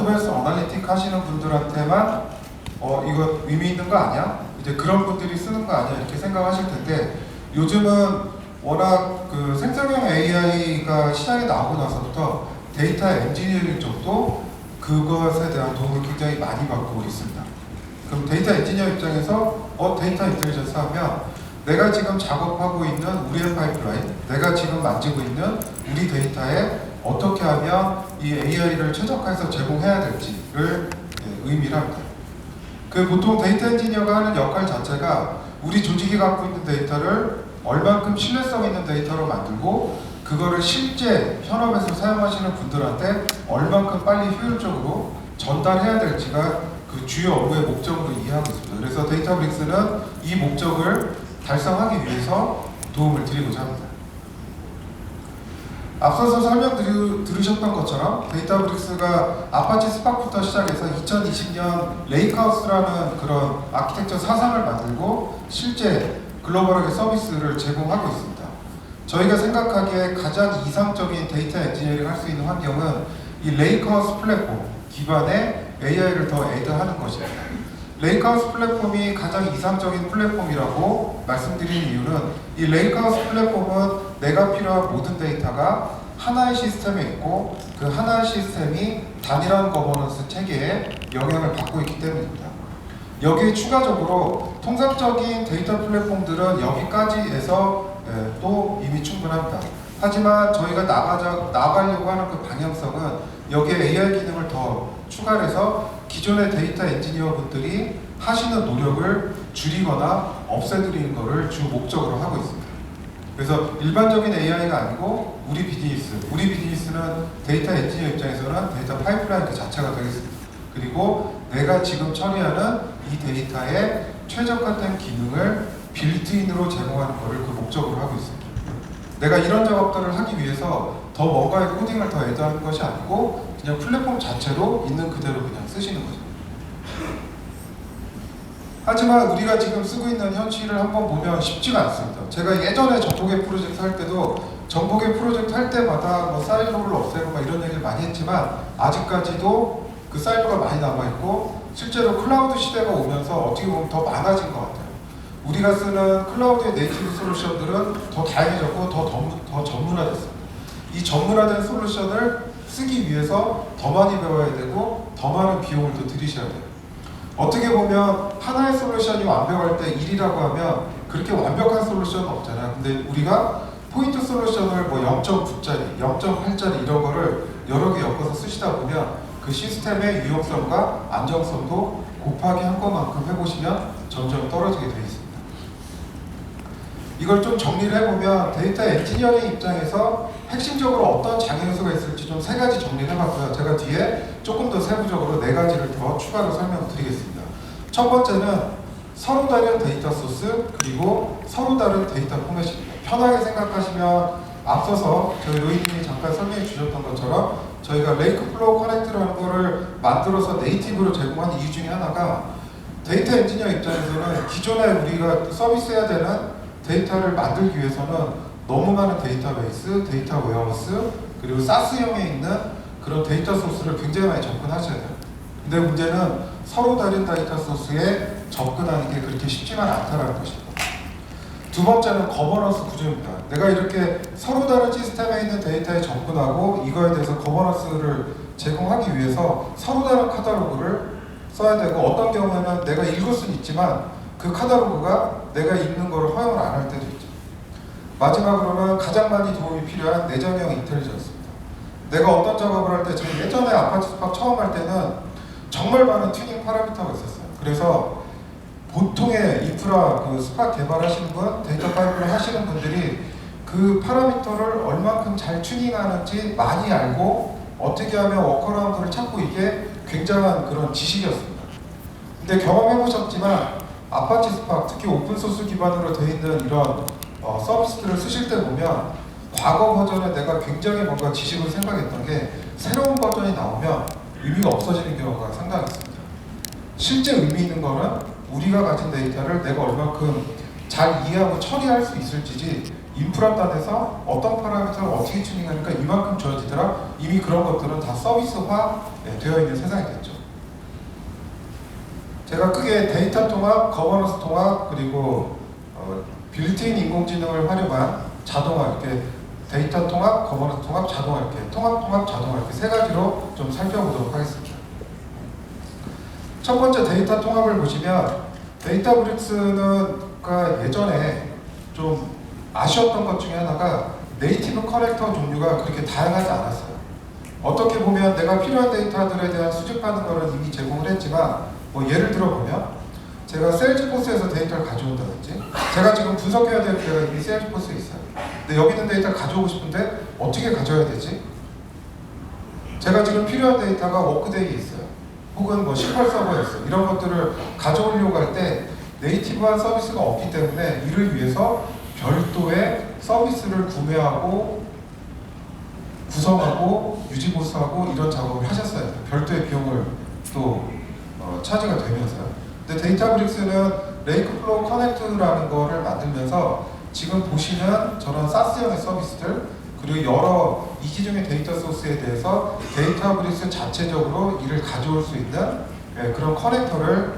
어드밴스 어널리틱 하시는 분들한테만 이거 의미 있는 거 아니야? 이제 그런 분들이 쓰는 거 아니야? 이렇게 생각하실 텐데, 요즘은 워낙 그 생성형 AI가 시장에 나오고 나서부터 데이터 엔지니어링 쪽도 그것에 대한 도움을 굉장히 많이 받고 있습니다. 그럼 데이터 엔지니어 입장에서 데이터 인텔리전스 하면 내가 지금 작업하고 있는 우리의 파이프라인, 내가 지금 만지고 있는 우리 데이터에 어떻게 하면 이 AI를 최적화해서 제공해야 될지를 의미를 합니다. 그 보통 데이터 엔지니어가 하는 역할 자체가 우리 조직이 갖고 있는 데이터를 얼만큼 신뢰성 있는 데이터로 만들고 그거를 실제 현업에서 사용하시는 분들한테 얼만큼 빨리 효율적으로 전달해야 될지가 그 주요 업무의 목적으로 이해하고 있습니다. 그래서 데이터브릭스는 이 목적을 달성하기 위해서 도움을 드리고자 합니다. 앞서서 설명 들으셨던 것처럼 데이터브릭스가 아파치 스파크부터 시작해서 2020년 레이크하우스라는 그런 아키텍처 사상을 만들고 실제 글로벌하게 서비스를 제공하고 있습니다. 저희가 생각하기에 가장 이상적인 데이터 엔지니어링 할 수 있는 환경은 이 레이크하우스 플랫폼 기반의 AI를 더 애드하는 것입니다. 레이크하우스 플랫폼이 가장 이상적인 플랫폼이라고 말씀드리는 이유는 이 레이크하우스 플랫폼은 내가 필요한 모든 데이터가 하나의 시스템에 있고 그 하나의 시스템이 단일한 거버넌스 체계에 영향을 받고 있기 때문입니다. 여기에 추가적으로 통상적인 데이터 플랫폼들은 여기까지 해서 또 이미 충분합니다. 하지만 저희가 나가려고 하는 그 방향성은 여기에 AI 기능을 더 추가해서 기존의 데이터 엔지니어 분들이 하시는 노력을 줄이거나 없애드리는 것을 주 목적으로 하고 있습니다. 그래서 일반적인 AI가 아니고 우리 비즈니스는 데이터 엔지니어 입장에서는 데이터 파이프라인 그 자체가 되겠습니다. 그리고 내가 지금 처리하는 이 데이터의 최적화된 기능을 빌트인으로 제공하는 것을 그 목적으로 하고 있습니다. 내가 이런 작업들을 하기 위해서 더 뭔가의 코딩을 더 애드하는 것이 아니고 그냥 플랫폼 자체로 있는 그대로 그냥 쓰시는 거죠. 하지만 우리가 지금 쓰고 있는 현실을 한번 보면 쉽지가 않습니다. 제가 예전에 정보계 프로젝트 할 때도 정보계 프로젝트 할 때마다 뭐 사일로를 없애고 막 이런 얘기를 많이 했지만 아직까지도 그 사일로가 많이 남아있고 실제로 클라우드 시대가 오면서 어떻게 보면 더 많아진 것 같아요. 우리가 쓰는 클라우드의 네이티브 솔루션들은 더 다양해졌고 더 전문화됐습니다. 이 전문화된 솔루션을 쓰기 위해서 더 많이 배워야 되고 더 많은 비용을 더 들이셔야 돼요. 어떻게 보면 하나의 솔루션이 완벽할 때 1이라고 하면 그렇게 완벽한 솔루션은 없잖아요. 근데 우리가 포인트 솔루션을 뭐 0.9짜리, 0.8짜리 이런 거를 여러 개 엮어서 쓰시다 보면 그 시스템의 유용성과 안정성도 곱하기 한 것만큼 해보시면 점점 떨어지게 되어 있습니다. 이걸 좀 정리를 해보면 데이터 엔지니어링 입장에서 핵심적으로 어떤 장애 요소가 있을지 좀 3가지 정리를 해봤고요. 제가 뒤에 조금 더 세부적으로 4가지를 더 추가로 설명드리겠습니다. 첫 번째는 서로 다른 데이터 소스 그리고 서로 다른 데이터 포맷입니다. 편하게 생각하시면 앞서서 저희 로이님이 잠깐 설명해 주셨던 것처럼 저희가 레이크플로우 커넥트라는 거를 만들어서 네이티브로 제공하는 이유 중에 하나가 데이터 엔지니어 입장에서는 기존에 우리가 서비스해야 되는 데이터를 만들기 위해서는 너무 많은 데이터베이스, 데이터 웨어하우스 그리고 사스형에 있는 그런 데이터 소스를 굉장히 많이 접근하셔야 돼요. 근데 문제는 서로 다른 데이터 소스에 접근하는 게 그렇게 쉽지만 않다는 것입니다. 두 번째는 거버넌스 구조입니다. 내가 이렇게 서로 다른 시스템에 있는 데이터에 접근하고 이거에 대해서 거버넌스를 제공하기 위해서 서로 다른 카탈로그를 써야 되고 어떤 경우에는 내가 읽을 수는 있지만 그 카탈로그가 내가 읽는 걸 허용을 안 할 때도 있죠. 마지막으로는 가장 많이 도움이 필요한 내장형 인텔리전스입니다. 내가 어떤 작업을 할 때 제가 예전에 아파치 스팍 처음 할 때는 정말 많은 튜닝 파라미터가 있었어요. 그래서 보통의 인프라 그 스팍 개발하시는 분, 데이터 파이프를 하시는 분들이 그 파라미터를 얼만큼 잘 튜닝하는지 많이 알고 어떻게 하면 워커라운드를 찾고 이게 굉장한 그런 지식이었습니다. 근데 경험해보셨지만 아파치 스팍, 특히 오픈소스 기반으로 되어 있는 이런 서비스들을 쓰실 때 보면 과거 버전에 내가 굉장히 뭔가 지식을 생각했던 게 새로운 버전이 나오면 의미가 없어지는 경우가 상당히 있습니다. 실제 의미 있는 거는 우리가 가진 데이터를 내가 얼만큼 잘 이해하고 처리할 수 있을지지 인프라 단에서 어떤 파라미터를 어떻게 튜닝하니까 이만큼 좋아지더라. 이미 그런 것들은 다 서비스화 되어 있는 세상이 됐죠. 제가 크게 데이터 통합, 거버넌스 통합, 그리고 빌트인 인공지능을 활용한 자동화, 이렇게 데이터 통합, 거버넌스 통합, 자동화, 이렇게 통합, 자동화, 이렇게 세 가지로 좀 살펴보도록 하겠습니다. 첫 번째 데이터 통합을 보시면 데이터브릭스는 예전에 좀 아쉬웠던 것 중에 하나가 네이티브 커넥터 종류가 그렇게 다양하지 않았어요. 어떻게 보면 내가 필요한 데이터들에 대한 수집하는 거는 이미 제공을 했지만, 뭐 예를 들어 보면 제가 세일즈포스에서 데이터를 가져온다든지, 제가 지금 분석해야 될 데가 이미 세일즈포스에 있어요. 근데 여기 있는 데이터를 가져오고 싶은데 어떻게 가져야 되지? 제가 지금 필요한 데이터가 워크데이에 있어요. 혹은 뭐 시퀄 서버에 있어요. 이런 것들을 가져오려고 할 때 네이티브한 서비스가 없기 때문에 이를 위해서 별도의 서비스를 구매하고 구성하고 유지보수하고 이런 작업을 하셨어요. 별도의 비용을 또 차지가 되면서요. 근데 데이터브릭스는 레이크플로우 커넥트라는 거를 만들면서 지금 보시는 저런 사스형의 서비스들, 그리고 여러 이기종의 데이터 소스에 대해서 데이터브릭스 자체적으로 이를 가져올 수 있는 그런 커넥터를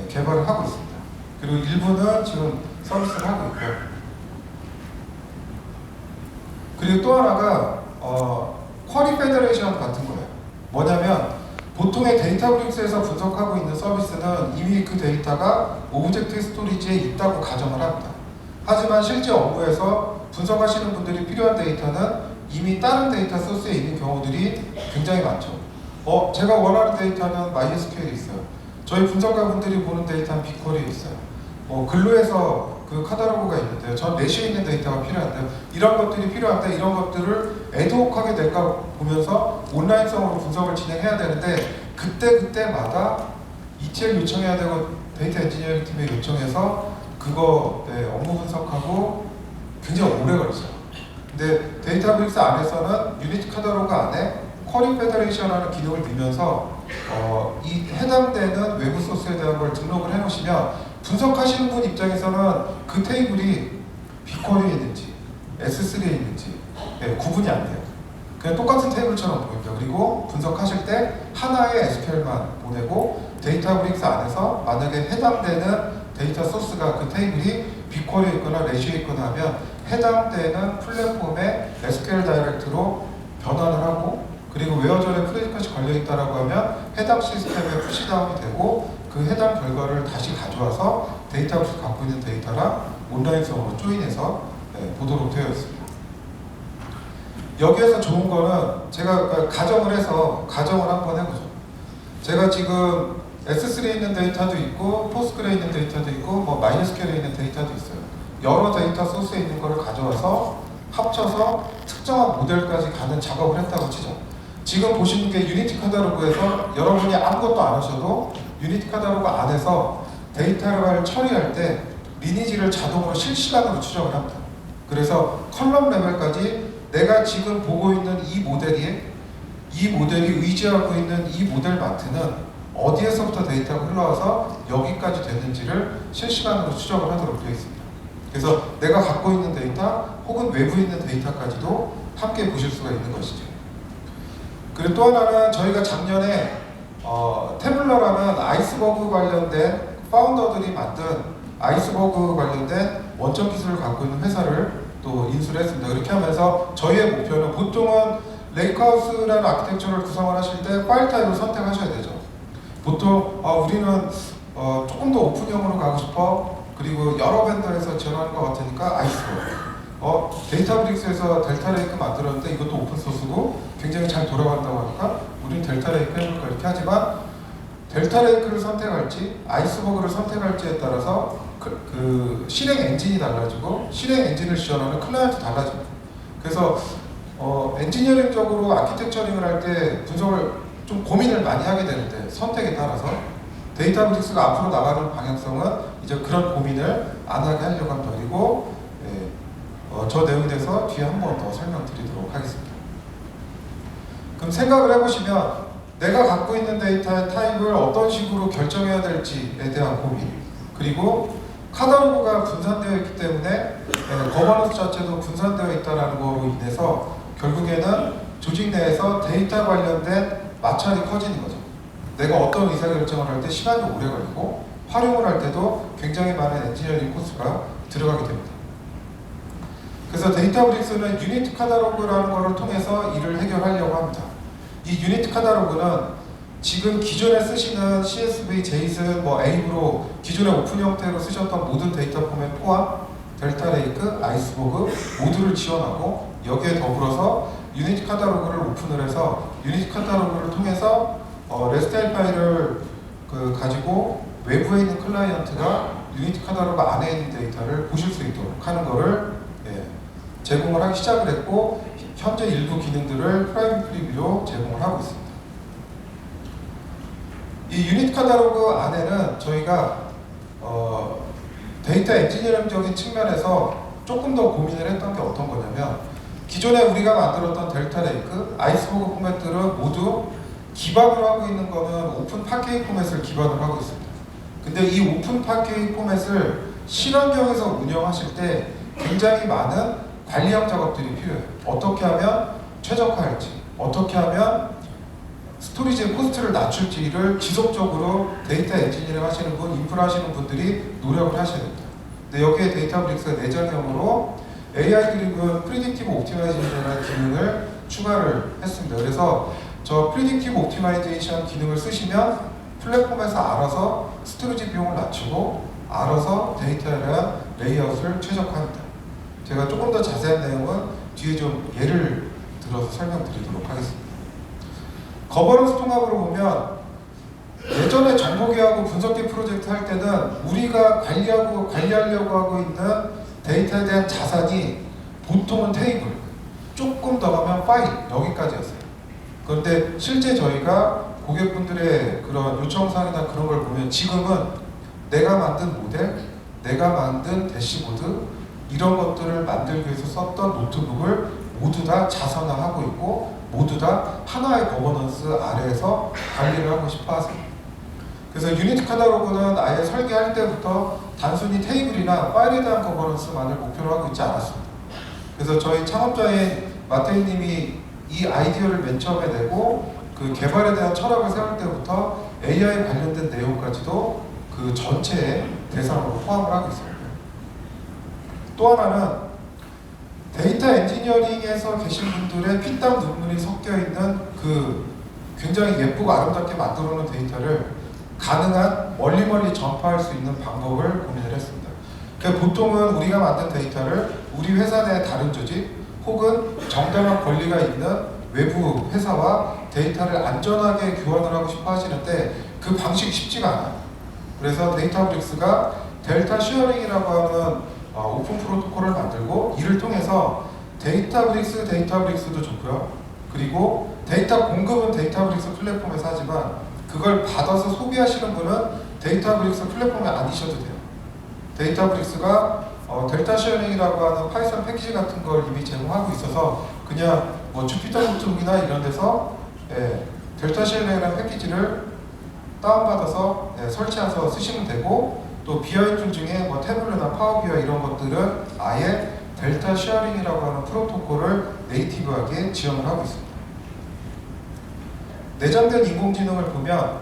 개발을 하고 있습니다. 그리고 일부는 지금 서비스를 하고 있고요. 그리고 또 하나가 쿼리 페더레이션 같은 거예요. 뭐냐면 보통의 데이터브릭스에서 분석하고 있는 서비스는 이미 그 데이터가 오브젝트 스토리지에 있다고 가정을 합니다. 하지만 실제 업무에서 분석하시는 분들이 필요한 데이터는 이미 다른 데이터 소스에 있는 경우들이 굉장히 많죠. 제가 원하는 데이터는 MySQL에 있어요. 저희 분석가분들이 보는 데이터는 빅쿼리에 있어요. 글루에서 그 카탈로그가 있는데요. 전 메시에 있는 데이터가 필요한데요. 이런 것들이 필요한데 이런 것들을 애드호크하게 될까 보면서 온라인성으로 분석을 진행해야 되는데 그때마다 ETL 요청해야 되고 데이터 엔지니어링 팀에 요청해서 그거 업무 분석하고 굉장히 오래 걸렸어요. 근데 데이터브릭스 안에서는 유니티 카탈로그 안에 쿼리 페더레이션이라는 기능을 넣으면서 이 해당되는 외부 소스에 대한 걸 등록을 해놓으시면 분석하시는 분 입장에서는 그 테이블이 빅쿼리에 있는지 S3에 있는지 구분이 안 돼요. 그냥 똑같은 테이블처럼 보입니다. 그리고 분석하실 때 하나의 SQL만 보내고 데이터브릭스 안에서 만약에 해당되는 데이터 소스가 그 테이블이 빅쿼리에 있거나 레시오에 있거나 하면 해당되는 플랫폼의 SQL 다이렉트로 변환을 하고, 그리고 웨어절에 프레디컷이 걸려있다라고 하면 해당 시스템에 푸시다운이 되고 그 해당 결과를 다시 가져와서 데이터브릭스 갖고 있는 데이터랑 온라인성으로 조인해서 보도록 되어 있습니다. 여기에서 좋은 거는 제가 가정을 해서 가정을 한번 해보죠. 제가 지금 S3에 있는 데이터도 있고 포스그레에 있는 데이터도 있고 뭐 MySQL에 있는 데이터도 있어요. 여러 데이터 소스에 있는 거를 가져와서 합쳐서 특정한 모델까지 가는 작업을 했다고 치죠. 지금 보시는 게 유니티 카탈로그에서 여러분이 아무것도 안 하셔도 유니티 카탈로그 안에서 데이터를 처리할 때 리니지를 자동으로 실시간으로 추적을 합니다. 그래서 컬럼 레벨까지 내가 지금 보고 있는 이 모델이 의지하고 있는 이 모델 마트는 어디에서부터 데이터가 흘러와서 여기까지 됐는지를 실시간으로 추적을 하도록 되어 있습니다. 그래서 내가 갖고 있는 데이터 혹은 외부에 있는 데이터까지도 함께 보실 수가 있는 것이죠. 그리고 또 하나는 저희가 작년에 태블러라는 아이스버그 관련된 파운더들이 만든 아이스버그 관련된 원천 기술을 갖고 있는 회사를 또 인수를 했습니다. 그렇게 하면서 저희의 목표는 보통은 레이크하우스라는 아키텍처를 구성을 하실 때 파일 타입을 선택하셔야 되죠. 보통 우리는 조금 더 오픈형으로 가고 싶어. 그리고 여러 벤더에서 지원하는 것 같으니까 아이스버그. 데이터브릭스에서 델타 레이크 만들었는데 이것도 오픈소스고 굉장히 잘 돌아간다고 하니까 우리는 델타 레이크 해볼까 이렇게 하지만 델타 레이크를 선택할지 아이스버그를 선택할지에 따라서 그 실행 엔진이 달라지고 실행 엔진을 지원하는 클라이언트 달라집니다. 그래서 엔지니어링적으로 아키텍처링을 할 때 분석을 좀 고민을 많이 하게 되는데 선택에 따라서 데이터브릭스가 앞으로 나가는 방향성은 이제 그런 고민을 안 하게 하려고 합니다. 그리고 저 내용에 대해서 뒤에 한 번 더 설명드리도록 하겠습니다. 그럼 생각을 해보시면 내가 갖고 있는 데이터의 타입을 어떤 식으로 결정해야 될지에 대한 고민, 그리고 카탈로그가 분산되어 있기 때문에 거버넌스 자체도 분산되어 있다는 거로 인해서 결국에는 조직 내에서 데이터 관련된 마찰이 커지는 거죠. 내가 어떤 의사결정을 할 때 시간이 오래 걸리고 활용을 할 때도 굉장히 많은 엔지니어링 코스가 들어가게 됩니다. 그래서 데이터브릭스는 유니티 카탈로그라는 것을 통해서 이를 해결하려고 합니다. 이 유니티 카탈로그는 지금 기존에 쓰시는 CSV, 제이슨, 에이브로 기존의 오픈 형태로 쓰셨던 모든 데이터 포맷 포함, 델타 레이크, 아이스버그 모두를 지원하고 여기에 더불어서 유니티 카탈로그를 오픈을 해서 유니티 카탈로그를 통해서 레스트 파일을 가지고 외부에 있는 클라이언트가 유니티 카탈로그 안에 있는 데이터를 보실 수 있도록 하는 것을 제공을 하기 시작을 했고 현재 일부 기능들을 프라이빗 프리뷰로 제공을 하고 있습니다. 이 유니티 카탈로그 안에는 저희가 데이터 엔지니어링적인 측면에서 조금 더 고민을 했던 게 어떤 거냐면 기존에 우리가 만들었던 델타 레이크, 아이스버그 포맷들은 모두 기반으로 하고 있는 거는 오픈 파케이 포맷을 기반으로 하고 있습니다. 근데 이 오픈 파케이 포맷을 실환경에서 운영하실 때 굉장히 많은 관리형 작업들이 필요해요. 어떻게 하면 최적화할지, 어떻게 하면 스토리지의 코스트를 낮출지를 지속적으로 데이터 엔지니어링 하시는 분, 인프라 하시는 분들이 노력을 하셔야 됩니다. 근데 여기에 데이터브릭스가 내장형으로 AI 드리븐 프리딕티브 옵티마이제이션이라는 기능을 추가를 했습니다. 그래서 저 프리딕티브 옵티마이제이션 기능을 쓰시면 플랫폼에서 알아서 스토리지 비용을 낮추고 알아서 데이터에 대한 레이아웃을 최적화합니다. 제가 조금 더 자세한 내용은 뒤에 좀 예를 들어서 설명드리도록 하겠습니다. 거버넌스 통합으로 보면 예전에 정보기하고 분석기 프로젝트 할 때는 우리가 관리하려고 하고 있는 데이터에 대한 자산이 보통은 테이블, 조금 더 가면 파일 여기까지였어요. 그런데 실제 저희가 고객분들의 그런 요청사항이나 그런 걸 보면 지금은 내가 만든 모델, 내가 만든 대시보드 이런 것들을 만들기 위해서 썼던 노트북을 모두 다 자선화하고 있고 모두 다 하나의 거버넌스 아래에서 관리를 하고 싶어 하세요. 그래서 유니티 카탈로그는 아예 설계할 때부터 단순히 테이블이나 파일에 대한 거버넌스만을 목표로 하고 있지 않았습니다. 그래서 저희 창업자인 마테이님이 이 아이디어를 맨 처음에 내고 그 개발에 대한 철학을 세울 때부터 AI 관련된 내용까지도 그 전체의 대상으로 포함을 하고 있습니다. 또 하나는 데이터 엔지니어링에서 계신 분들의 피땀 눈물이 섞여 있는 그 굉장히 예쁘고 아름답게 만들어 놓은 데이터를 가능한 멀리 전파할 수 있는 방법을 고민을 했습니다. 그러니까 보통은 우리가 만든 데이터를 우리 회사 내 다른 조직 혹은 정당한 권리가 있는 외부 회사와 데이터를 안전하게 교환을 하고 싶어 하시는데 그 방식이 쉽지가 않아요. 그래서 데이터브릭스가 델타 쉐어링이라고 하는 오픈 프로토콜을 만들고 이를 통해서 데이터브릭스도 좋고요. 그리고 데이터 공급은 데이터브릭스 플랫폼에서 하지만 그걸 받아서 소비하시는 분은 데이터브릭스 플랫폼이 아니셔도 돼요. 데이터브릭스가 델타 쉐어링이라고 하는 파이썬 패키지 같은 걸 이미 제공하고 있어서 그냥 주피터 노트북이나 이런 데서 델타 쉐어링이라는 패키지를 다운받아서 설치해서 쓰시면 되고 또 BI 툴 중에 태블릿이나 파워비아이 이런 것들은 아예 델타 쉐어링이라고 하는 프로토콜을 네이티브하게 지원을 하고 있습니다. 내장된 인공지능을 보면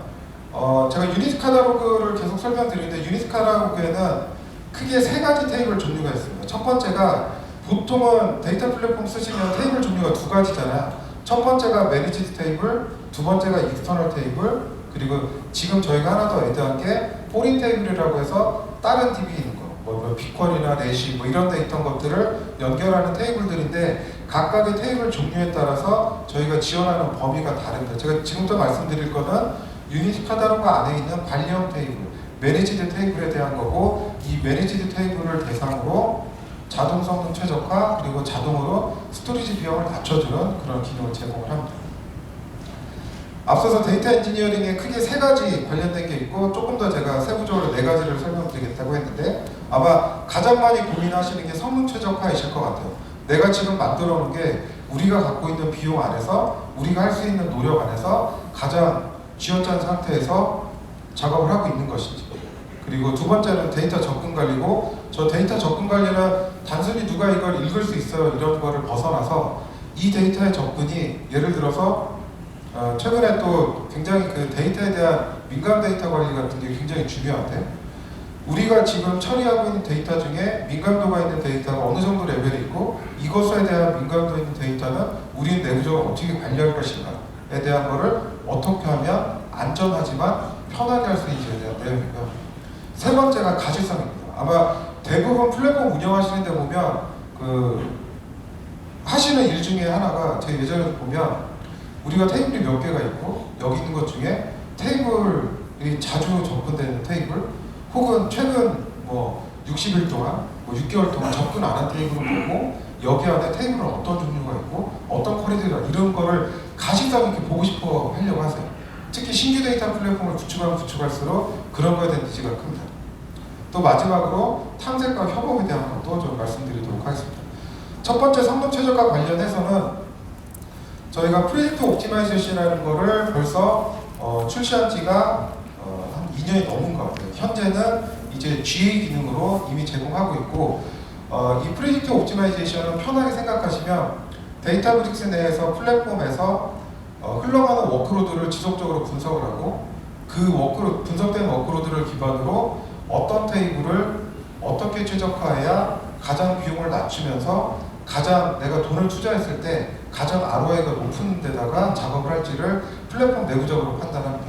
제가 유니티 카탈로그를 계속 설명드리는데 유니티 카탈로그에는 크게 세 가지 테이블 종류가 있습니다. 첫 번째가 보통은 데이터 플랫폼 쓰시면 테이블 종류가 두 가지잖아요. 첫 번째가 매니지드 테이블, 두 번째가 익스터널 테이블, 그리고 지금 저희가 하나 더 애드한 게 포린 테이블이라고 해서 다른 DB 있는 거, 비퀄이나 넷이 이런 데 있던 것들을 연결하는 테이블들인데 각각의 테이블 종류에 따라서 저희가 지원하는 범위가 다릅니다. 제가 지금부터 말씀드릴 거는 유니티 카탈로그 안에 있는 관리형 테이블, 매니지드 테이블에 대한 거고 이 매니지드 테이블을 대상으로 자동 성능 최적화 그리고 자동으로 스토리지 비용을 낮춰주는 그런 기능을 제공을 합니다. 앞서서 데이터 엔지니어링에 크게 세 가지 관련된 게 있고 조금 더 제가 세부적으로 네 가지를 설명드리겠다고 했는데 아마 가장 많이 고민하시는 게 성능 최적화이실 것 같아요. 내가 지금 만들어 놓은 게 우리가 갖고 있는 비용 안에서 우리가 할 수 있는 노력 안에서 가장 쥐어짠 상태에서 작업을 하고 있는 것인지 그리고 두 번째는 데이터 접근 관리고, 저 데이터 접근 관리는 단순히 누가 이걸 읽을 수 있어요 이런 거를 벗어나서 이 데이터의 접근이 예를 들어서 최근에 또 굉장히 그 데이터에 대한 민감 데이터 관리 같은 게 굉장히 중요한데, 우리가 지금 처리하고 있는 데이터 중에 민감도가 있는 데이터가 어느 정도 레벨이 있고 이것에 대한 민감도 있는 데이터는 우리는 내부적으로 어떻게 관리할 것인가에 대한 거를 어떻게 하면 안전하지만 편하게 할 수 있는지에 대한 내용이고요. 세 번째가 가시성입니다. 아마 대부분 플랫폼 운영하시는 데 보면 하시는 일 중에 하나가, 제 예전에 보면 우리가 테이블이 몇 개가 있고 여기 있는 것 중에 테이블이 자주 접근되는 테이블, 혹은 최근 뭐 60일 동안, 뭐 6개월 동안 접근 안 한 테이블을 보고 여기 안에 테이블은 어떤 종류가 있고 어떤 퀄리티가, 이런 거를 가시성 있게 보고 싶어 하려고 하세요. 특히 신규 데이터 플랫폼을 구축하면 구축할수록 그런 거에 대한 니즈가 큽니다. 또 마지막으로 탐색과 협업에 대한 것도 좀 말씀드리도록 하겠습니다. 첫 번째 성능 최적화 관련해서는 저희가 프로젝트 옵티마이제이션이라는 거를 벌써 출시한 지가 한 2년이 넘은 것 같아요. 현재는 이제 GA 기능으로 이미 제공하고 있고, 이 프로젝트 옵티마이제이션은 편하게 생각하시면 데이터브릭스 내에서 플랫폼에서 흘러가는 워크로드를 지속적으로 분석을 하고, 그 분석된 워크로드를 기반으로 어떤 테이블을 어떻게 최적화해야 가장 비용을 낮추면서 가장 내가 돈을 투자했을 때 가장 ROI가 높은 데다가 작업을 할지를 플랫폼 내부적으로 판단합니다.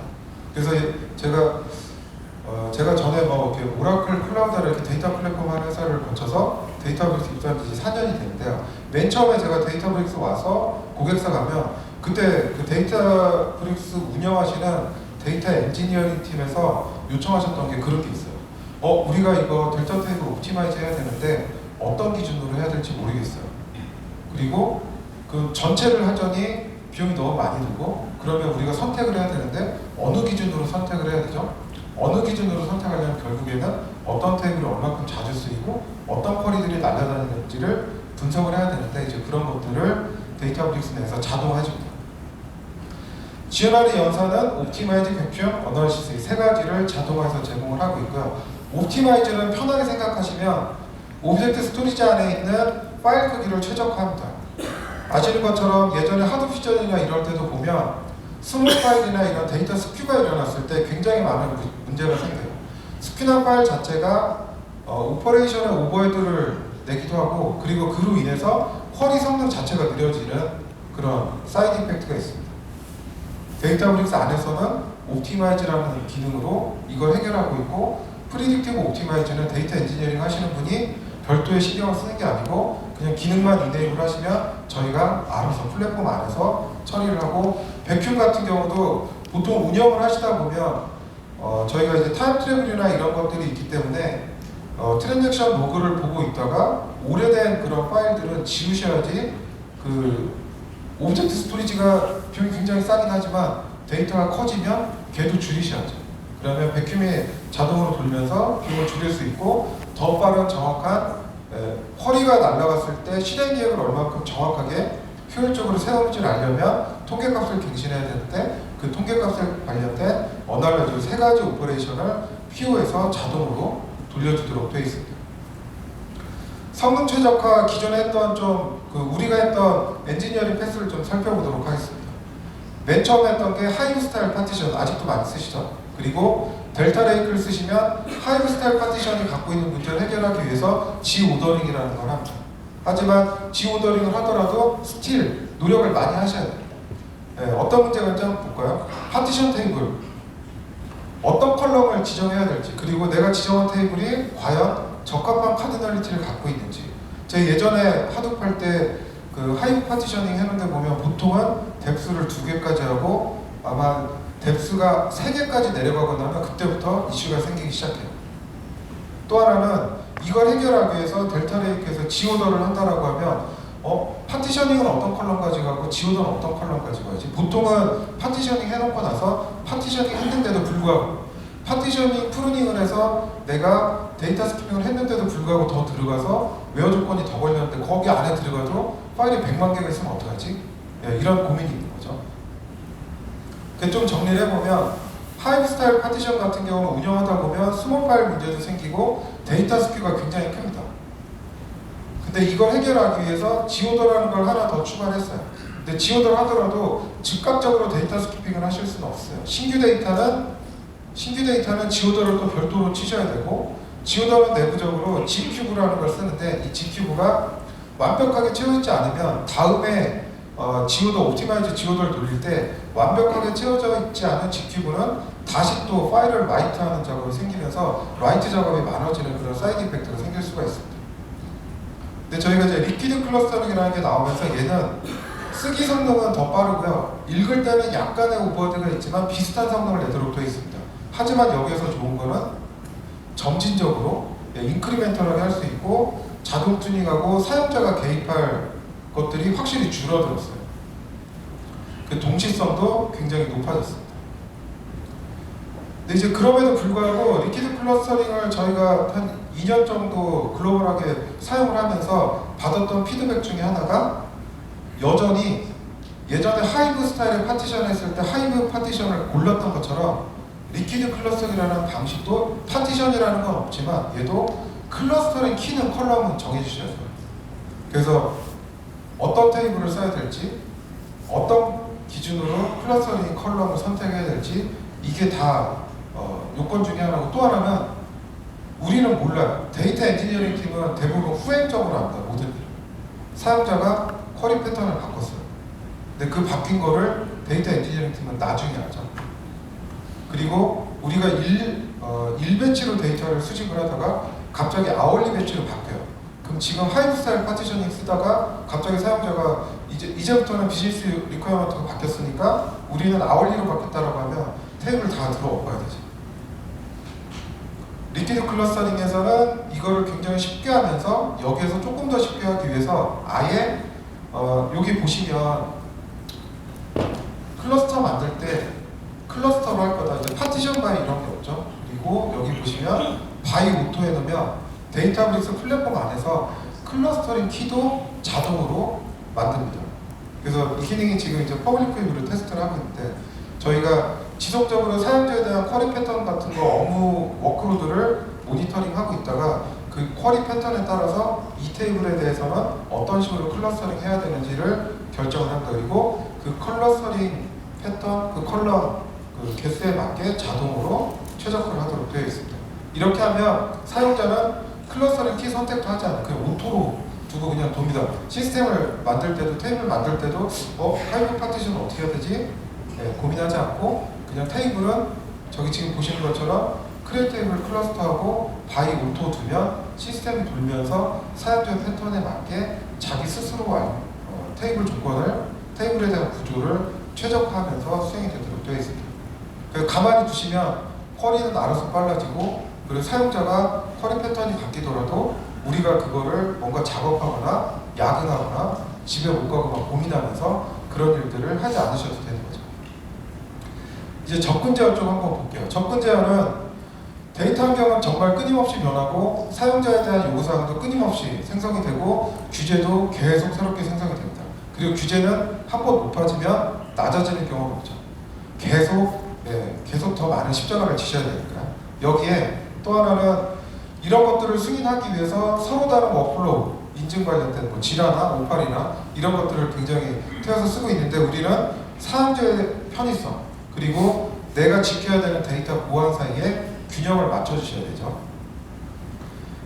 그래서 제가 전에 뭐 이렇게 오라클 클라우드를 이렇게 데이터 플랫폼 하는 회사를 거쳐서 데이터브릭스 입사한 지 4년이 됐는데요. 맨 처음에 제가 데이터브릭스 와서 고객사 가면 그때 그 데이터브릭스 운영하시는 데이터 엔지니어링 팀에서 요청하셨던 게 그런 게 있어요. 우리가 이거 델타 테이블 옵티마이즈 해야 되는데 어떤 기준으로 해야 될지 모르겠어요. 그리고 그 전체를 하자니 비용이 너무 많이 들고, 그러면 우리가 선택을 해야 되는데 어느 기준으로 선택을 해야 되죠? 어느 기준으로 선택하려면 결국에는 어떤 테이블이 얼마큼 자주 쓰이고 어떤 쿼리들이 날아다니는지를 분석을 해야 되는데, 이제 그런 것들을 데이터브릭스 내에서 자동화해줍니다. 지원하는 연산은 옵티마이즈, 캡션, 어널시스 이 세 가지를 자동화해서 제공을 하고 있고요. 옵티마이즈는 편하게 생각하시면 오브젝트 스토리지 안에 있는 파일 크기를 최적화합니다. 아시는 것처럼 예전에 하드 퓨전이나 이럴 때도 보면 스몰 파일이나 이런 데이터 스큐가 일어났을 때 굉장히 많은 문제가 생겨요. 스큐나 파일 자체가 오퍼레이션의 오버헤드를 내기도 하고, 그리고 그로 인해서 쿼리 성능 자체가 느려지는 그런 사이드 이펙트가 있습니다. 데이터브릭스 안에서는 옵티마이즈라는 기능으로 이걸 해결하고 있고, 프리딕티브 옵티마이즈는 데이터 엔지니어링 하시는 분이 별도의 신경을 쓰는 게 아니고 그냥 기능만 이네이블 하시면 저희가 알아서 플랫폼 안에서 처리를 하고, 백큐 같은 경우도 보통 운영을 하시다 보면 저희가 이제 타임 트래블이나 이런 것들이 있기 때문에 트랜잭션 로그를 보고 있다가 오래된 그런 파일들은 지우셔야지, 그 오브젝트 스토리지가 비용이 굉장히 싸긴 하지만 데이터가 커지면 걔도 줄이셔야죠. 그러면 백큐이 자동으로 돌면서 비용을 줄일 수 있고, 더 빠른 정확한 쿼리가 날아갔을 때 실행 계획을 얼마큼 정확하게 효율적으로 세우는지를 알려면 통계값을 갱신해야 되는데, 그 통계값에 관련된 어널러지 세 가지 오퍼레이션을 PO에서 자동으로 돌려주도록 되어 있습니다. 성능 최적화 기존에 했던 우리가 했던 엔지니어링 패스를 좀 살펴보도록 하겠습니다. 맨 처음 했던 게 하이브 스타일 파티션, 아직도 많이 쓰시죠? 그리고 델타 레이크를 쓰시면 하이브 스타일 파티션이 갖고 있는 문제를 해결하기 위해서 지오더링이라는 걸 합니다. 하지만 지오더링을 하더라도 스틸 노력을 많이 하셔야 됩니다. 어떤 문제가 있는지 한번 볼까요? 파티션 테이블 어떤 컬럼을 지정해야 될지, 그리고 내가 지정한 테이블이 과연 적합한 카디널리티를 갖고 있는지. 제가 예전에 하둡 할 때 그 하이브 파티셔닝 해놓은데 보면 보통은 뎁스를 2개까지 하고 아마 뎁스가 3개까지 내려가거나 하면 그때부터 이슈가 생기기 시작해요. 또 하나는 이걸 해결하기 위해서 델타 레이크에서 지오더를 한다라고 하면 파티셔닝은 어떤 컬럼 가져가고 지오더는 어떤 컬럼 가져가야지. 보통은 파티셔닝 해놓고 나서 파티셔닝 했는데도 불구하고 파티셔닝 프루닝을 해서 내가 데이터 스키핑을 했는데도 불구하고 더 들어가서 웨어 조건이 더 걸렸는데 거기 안에 들어가도 파일이 100만 개가 있으면 어떡하지? 이런 고민이 있는 거죠. 좀 정리를 해보면 하이브 스타일 파티션 같은 경우는 운영하다 보면 스몰 파일 문제도 생기고 데이터 스큐가 굉장히 큽니다. 근데 이걸 해결하기 위해서 지오더라는 걸 하나 더 추가를 했어요. 근데 지오더를 하더라도 즉각적으로 데이터 스키핑을 하실 수는 없어요. 신규 데이터는 지오더를 또 별도로 치셔야 되고, 지오더는 내부적으로 G큐브라는 걸 쓰는데 이 G큐브가 완벽하게 채워지지 않으면 다음에 지오더 옵티마이즈 지오더를 돌릴 때 완벽하게 채워져 있지 않은 G큐브는 다시 또 파일을 라이트하는 작업이 생기면서 라이트 작업이 많아지는 그런 사이드 이펙트가 생길 수가 있습니다. 근데 저희가 이제 리퀴드 클러스터링이라는 게 나오면서 얘는 쓰기 성능은 더 빠르고요. 읽을 때는 약간의 오버헤드가 있지만 비슷한 성능을 내도록 되어 있습니다. 하지만 여기에서 좋은 거는 점진적으로 인크리멘털하게 할 수 있고 자동 튜닝하고 사용자가 개입할 것들이 확실히 줄어들었어요. 그 동시성도 굉장히 높아졌습니다. 근데 이제 그럼에도 불구하고 리퀴드 클러스터링을 저희가 한 2년 정도 글로벌하게 사용을 하면서 받았던 피드백 중에 하나가 여전히 예전에 하이브 스타일의 파티션 했을 때 하이브 파티션을 골랐던 것처럼 리퀴드 클러스터링이라는 방식도 파티션이라는 건 없지만 얘도 클러스터링 키는 컬럼은 정해주셔야 돼요. 그래서 어떤 테이블을 써야 될지 어떤 기준으로 클러스터링 컬럼을 선택해야 될지 이게 다 요건 중에 하나고, 또 하나는 우리는 몰라요. 데이터 엔지니어링 팀은 대부분 후행적으로 합니다. 모든 일을. 사용자가 쿼리 패턴을 바꿨어요. 근데 그 바뀐 거를 데이터 엔지니어링 팀은 나중에 하죠. 그리고 우리가 일 배치로 데이터를 수집을 하다가 갑자기 아워리 배치로 바뀌어요. 그럼 지금 하이브 스타일 파티셔닝 쓰다가 갑자기 사용자가 이제부터는 비즈니스 리퀘어먼트가 바뀌었으니까 우리는 아워리로 바뀌었다라고 하면 테이블 다 들어엎어야 되죠. 리퀴드 클러스터링에서는 이거를 굉장히 쉽게 하면서 여기에서 조금 더 쉽게 하기 위해서 아예 여기 보시면 클러스터 만들 때 클러스터로 할 거다. 이제 파티션 바이 이런 게 없죠. 그리고 여기 보시면 바이 오토에 넣으면 데이터브릭스 플랫폼 안에서 클러스터링 키도 자동으로 만듭니다. 그래서 비기닝이 지금 이제 퍼블릭 웹으로 테스트를 하고 있는데 저희가 지속적으로 사용자에 대한 쿼리 패턴 같은 거 업무 워크로드를 모니터링하고 있다가 그 쿼리 패턴에 따라서 이 테이블에 대해서는 어떤 식으로 클러스터링 해야 되는지를 결정을 합니다. 그리고 그 클러스터링 패턴, 그 컬럼 그 개수에 맞게 자동으로 최적화를 하도록 되어 있습니다. 이렇게 하면 사용자는 클러스터링 키 선택도 하지 않아요. 그냥 오토로 두고 그냥 돕니다. 시스템을 만들 때도 테이블 만들 때도 하이브 파티션은 어떻게 해야 되지? 고민하지 않고 그냥 테이블은 저기 지금 보시는 것처럼 크리에이트 테이블 클러스터하고 바이 오토 두면 시스템이 돌면서 사용자 패턴에 맞게 자기 스스로 테이블 조건을, 테이블에 대한 구조를 최적화하면서 수행이 되도록 되어 있습니다. 그래서 가만히 두시면 쿼리는 알아서 빨라지고, 그리고 사용자가 쿼리 패턴이 바뀌더라도 우리가 그거를 뭔가 작업하거나 야근하거나 집에 못 가고 막 고민하면서 그런 일들을 하지 않으셔도 되는 거죠. 이제 접근 제한 좀 한번 볼게요. 접근 제한은 데이터 환경은 정말 끊임없이 변하고 사용자에 대한 요구사항도 끊임없이 생성이 되고 규제도 계속 새롭게 생성이 됩니다. 그리고 규제는 한번 높아지면 낮아지는 경우가 없죠. 계속 더 많은 십자가를 지셔야 되니까. 여기에 또 하나는 이런 것들을 승인하기 위해서 서로 다른 워크플로우, 인증 관련된 뭐 지라나 오팔이나 이런 것들을 굉장히 태워서 쓰고 있는데 우리는 사용자의 편의성 그리고 내가 지켜야 되는 데이터 보안 사이에 균형을 맞춰주셔야 되죠.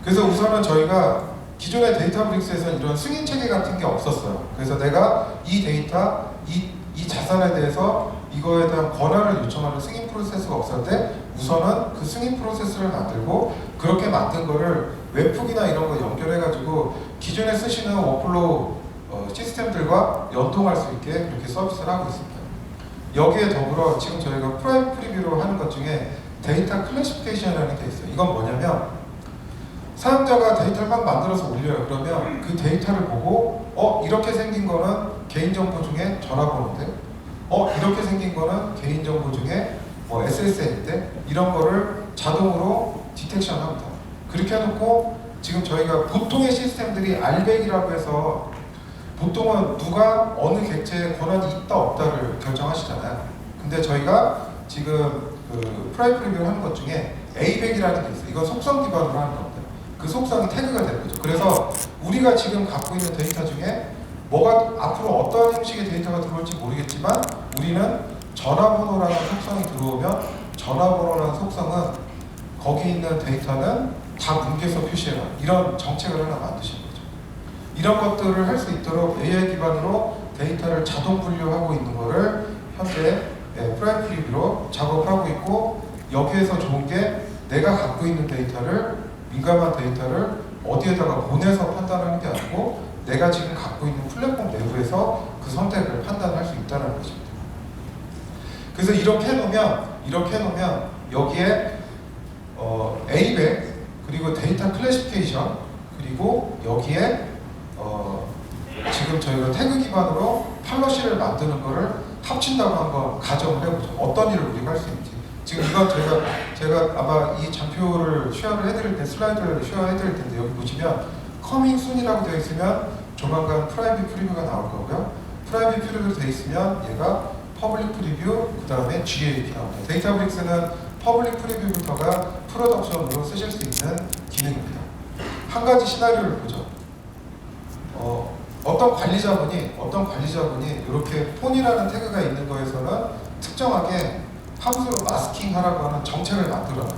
그래서 우선은 저희가 기존의 데이터브릭스에서는 이런 승인 체계 같은 게 없었어요. 그래서 내가 이 데이터, 이 자산에 대해서 이거에 대한 권한을 요청하는 승인 프로세스가 없었는데 우선은 그 승인 프로세스를 만들고 그렇게 만든 거를 웹북이나 이런 거 연결해가지고 기존에 쓰시는 워크플로우 시스템들과 연동할 수 있게 그렇게 서비스를 하고 있습니다. 여기에 더불어 지금 저희가 프라이빗 프리뷰로 하는 것 중에 데이터 클래시피케이션이라는 게 있어요. 이건 뭐냐면 사용자가 데이터를 막 만들어서 올려요. 그러면 그 데이터를 보고 이렇게 생긴 거는 개인정보 중에 전화번호인데 이렇게 생긴 거는 개인정보 중에 뭐 SSN인데 이런 거를 자동으로 디텍션 합니다. 그렇게 해놓고 지금 저희가 보통의 시스템들이 알백이라고 해서 보통은 누가 어느 객체에 권한이 있다 없다를 결정하시잖아요. 근데 저희가 지금 그 프라이빗 프리뷰를 하는 것 중에 A100이라는 게 있어요. 이건 속성 기반으로 하는 겁니다. 그 속성이 태그가 되는 거죠. 그래서 우리가 지금 갖고 있는 데이터 중에 뭐가 앞으로 어떤 형식의 데이터가 들어올지 모르겠지만 우리는 전화번호라는 속성이 들어오면 전화번호라는 속성은 거기 있는 데이터는 다 뭉개서 표시해라. 이런 정책을 하나 만드신 거죠. 이런 것들을 할 수 있도록 AI 기반으로 데이터를 자동 분류하고 있는 거를 현재 프라이빗 프리뷰로 작업하고 있고, 여기에서 좋은 게 내가 갖고 있는 데이터를, 민감한 데이터를 어디에다가 보내서 판단하는 게 아니고 내가 지금 갖고 있는 플랫폼 내부에서 그 선택을 판단할 수 있다는 것입니다. 그래서 이렇게 해놓으면 여기에 A100 그리고 데이터 클래시피케이션 그리고 여기에 지금 저희가 태그 기반으로 팔러시를 만드는 거를 합친다고 한번 가정을 해보죠. 어떤 일을 우리가 할 수 있는지. 지금 이건 제가 아마 이 장표를 쉐어를 해드릴 때, 슬라이드를 쉐어 해드릴 텐데, 여기 보시면 커밍 순이라고 되어 있으면 조만간 프라이빗 프리뷰가 나올 거고요. 프라이빗 프리뷰로 되어 있으면 얘가 퍼블릭 프리뷰, 그 다음에 GAP 나옵니다. 데이터브릭스는 퍼블릭 프리뷰부터가 프로덕션으로 쓰실 수 있는 기능입니다. 한 가지 시나리오를 보죠. 어떤 관리자분이 이렇게 폰이라는 태그가 있는 거에서는 특정하게 함수로 마스킹 하라고 하는 정책을 만들어요.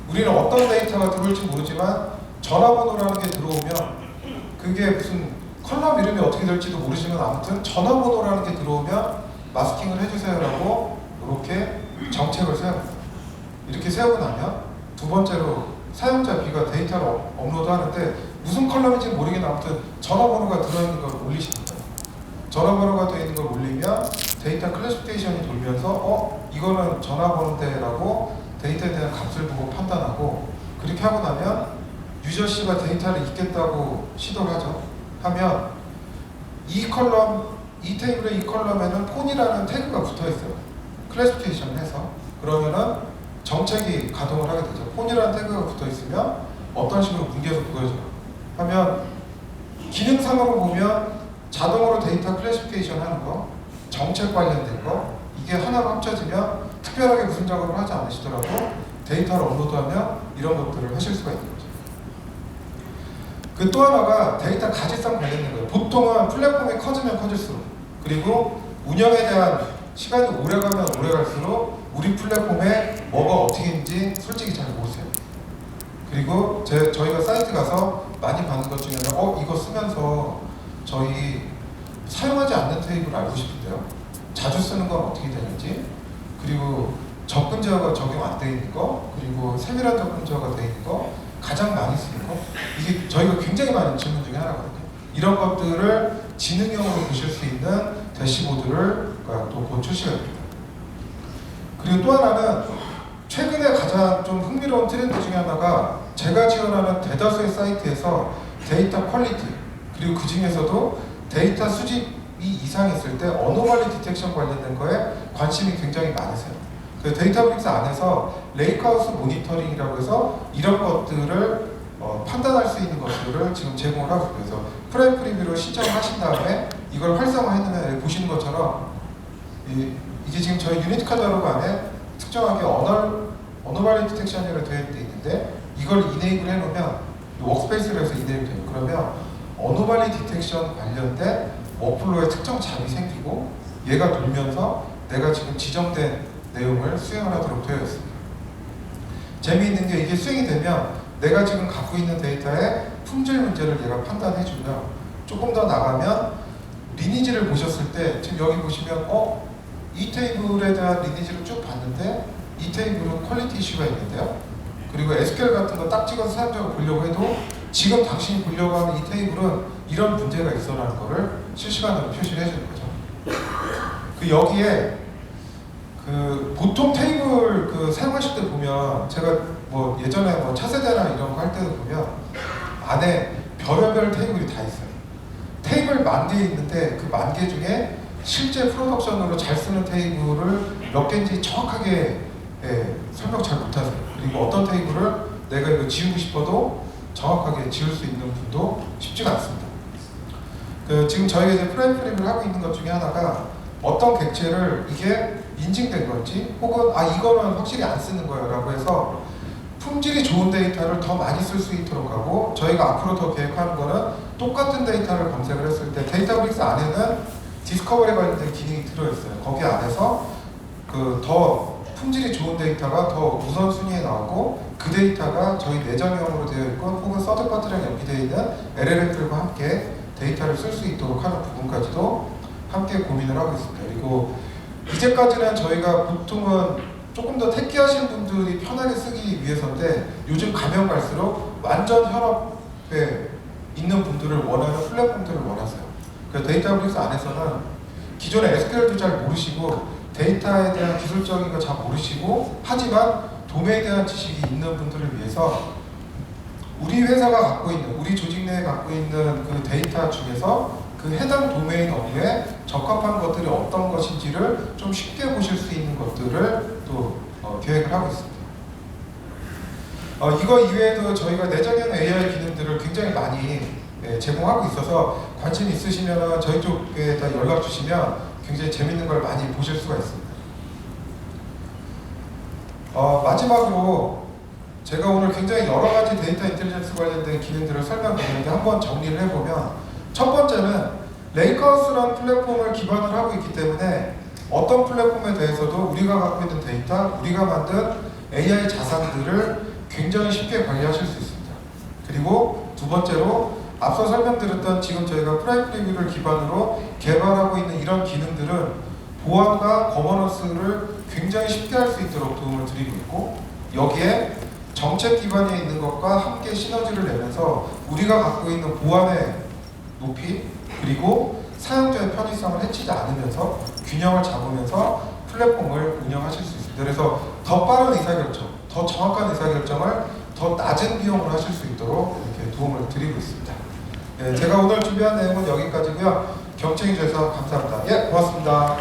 우리는 어떤 데이터가 들어올지 모르지만 전화번호라는 게 들어오면 그게 무슨 컬럼 이름이 어떻게 될지도 모르지만 아무튼 전화번호라는 게 들어오면 마스킹을 해주세요라고 이렇게 정책을 세웁니다. 이렇게 세우고 나면 두 번째로 사용자 B가 데이터를 업로드하는데 무슨 컬럼인지 모르긴 아무튼 전화번호가 들어있는 걸 올리십니다. 전화번호가 되어 있는 걸 올리면 데이터 클래시피케이션이 돌면서 이거는 전화번호인데라고 데이터에 대한 값을 보고 판단하고, 그렇게 하고 나면 유저 C가 데이터를 읽겠다고 시도를 하죠. 하면 이 테이블의 이 컬럼에는 폰이라는 태그가 붙어 있어요. 클래시피케이션을 해서. 그러면은 정책이 가동을 하게 되죠. 폰이라는 태그가 붙어 있으면 어떤 식으로 뭉개서 보여줘요. 하면 기능상으로 보면 자동으로 데이터 클래시피케이션 하는 거, 정책 관련된 거, 이게 하나로 합쳐지면 특별하게 무슨 작업을 하지 않으시더라도 데이터를 업로드하면 이런 것들을 하실 수가 있는 거죠. 그 또 하나가 데이터 가지성 관련된 거예요. 보통은 플랫폼이 커지면 커질수록, 그리고 운영에 대한 시간이 오래가면 오래갈수록 우리 플랫폼에 뭐가 어떻게 있는지 솔직히 잘 모르세요. 그리고 저희가 사이트 가서 많이 받는 것 중에는 이거 쓰면서 저희 사용하지 않는 테이블 알고 싶은데요. 자주 쓰는 건 어떻게 되는지, 그리고 접근 제어가 적용 안 돼 있는 거, 그리고 세밀한 접근 제어가 돼 있는 거, 가장 많이 쓰는 거, 이게 저희가 굉장히 많은 질문 중에 하나거든요. 이런 것들을 지능형으로 보실 수 있는 대시보드를 또 곧 출시가 됩니다. 그리고 또 하나는 최근에 가장 좀 흥미로운 트렌드 중에 하나가 제가 지원하는 대다수의 사이트에서 데이터 퀄리티, 그리고 그 중에서도 데이터 수집이 이상했을 때 어노멀리 디텍션 관련된 거에 관심이 굉장히 많으세요. 그 데이터브릭스 안에서 레이크하우스 모니터링이라고 해서 이런 것들을 판단할 수 있는 것들을 지금 제공을 하고 있고요. 그래서 프라이빗 프리뷰로 신청을 하신 다음에 이걸 활성화해놓으면 보시는 것처럼 이게 지금 저희 유니티 카탈로그 안에 특정하게 어노멀리 디텍션이라고 되어 있는데, 이걸 이네이블 해놓으면 워크스페이스로 해서 이네이블 돼요. 그러면 어노멀리 디텍션 관련된 워크플로우에 특정 잠이 생기고 얘가 돌면서 내가 지금 지정된 내용을 수행하도록 되어 있습니다. 재미있는 게 이게 수행이 되면 내가 지금 갖고 있는 데이터의 품질 문제를 얘가 판단해주면, 조금 더 나가면 리니지를 보셨을 때 지금 여기 보시면 이 테이블에 대한 리니지를 쭉 봤는데 이 테이블은 퀄리티 이슈가 있는데요. 그리고 SQL 같은 거 딱 찍어서 사용자가 보려고 해도 지금 당신이 보려고 하는 이 테이블은 이런 문제가 있어라는 거를 실시간으로 표시를 해주는 거죠. 그 여기에 보통 테이블 사용하실 때 보면, 제가 예전에 차세대나 이런 거 할 때도 보면 안에 별의별 테이블이 다 있어요. 테이블 10,000개 있는데 그 10,000개 중에 실제 프로덕션으로 잘 쓰는 테이블을 몇 개인지 정확하게 설명 잘 못하세요. 그리고 어떤 테이블을 내가 이거 지우고 싶어도 정확하게 지울 수 있는 분도 쉽지가 않습니다. 지금 저희가 이제 프라이빗 프리뷰를 하고 있는 것 중에 하나가 어떤 객체를 이게 인증된 건지 혹은 이거는 확실히 안 쓰는 거예요 라고 해서 품질이 좋은 데이터를 더 많이 쓸 수 있도록 하고, 저희가 앞으로 더 계획하는 거는 똑같은 데이터를 검색을 했을 때 데이터브릭스 안에는 디스커버리 관련된 기능이 들어있어요. 거기 안에서 그 더 품질이 좋은 데이터가 더 우선순위에 나오고, 그 데이터가 저희 내장형으로 되어 있고 혹은 서드파티랑 연계되어 있는 LLM들과 함께 데이터를 쓸 수 있도록 하는 부분까지도 함께 고민을 하고 있습니다. 그리고 이제까지는 저희가 보통은 조금 더 테키하신 분들이 편하게 쓰기 위해서인데, 요즘 가면 갈수록 완전 현업에 있는 분들을 원하는 플랫폼들을 원하세요. 그래서 데이터브릭스 안에서는 기존의 SQL도 잘 모르시고 데이터에 대한 기술적인 거 잘 모르시고 하지만 도메인에 대한 지식이 있는 분들을 위해서 우리 회사가 갖고 있는, 우리 조직 내에 갖고 있는 그 데이터 중에서 그 해당 도메인 업무에 적합한 것들이 어떤 것인지를 좀 쉽게 보실 수 있는 것들을 또 계획을 하고 있습니다. 이거 이외에도 저희가 내장형 AI 기능들을 굉장히 많이 제공하고 있어서 관심 있으시면 저희 쪽에다 연락 주시면 굉장히 재밌는 걸 많이 보실 수가 있습니다. 마지막으로 제가 오늘 굉장히 여러 가지 데이터 인텔리전스 관련된 기능들을 설명드렸는데 한번 정리를 해보면, 첫 번째는 레이크하우스라는 플랫폼을 기반을 하고 있기 때문에 어떤 플랫폼에 대해서도 우리가 갖고 있는 데이터, 우리가 만든 AI 자산들을 굉장히 쉽게 관리하실 수 있습니다. 그리고 두 번째로 앞서 설명드렸던 지금 저희가 프라이빗 리뷰를 기반으로 개발하고 있는 이런 기능들은 보안과 거버넌스를 굉장히 쉽게 할 수 있도록 도움을 드리고 있고, 여기에 정책 기반에 있는 것과 함께 시너지를 내면서 우리가 갖고 있는 보안의 높이 그리고 사용자의 편의성을 해치지 않으면서 균형을 잡으면서 플랫폼을 운영하실 수 있습니다. 그래서 더 빠른 의사결정, 더 정확한 의사결정을 더 낮은 비용으로 하실 수 있도록 이렇게 도움을 드리고 있습니다. 제가 오늘 준비한 내용은 여기까지고요. 경청해 주셔서 감사합니다. 고맙습니다.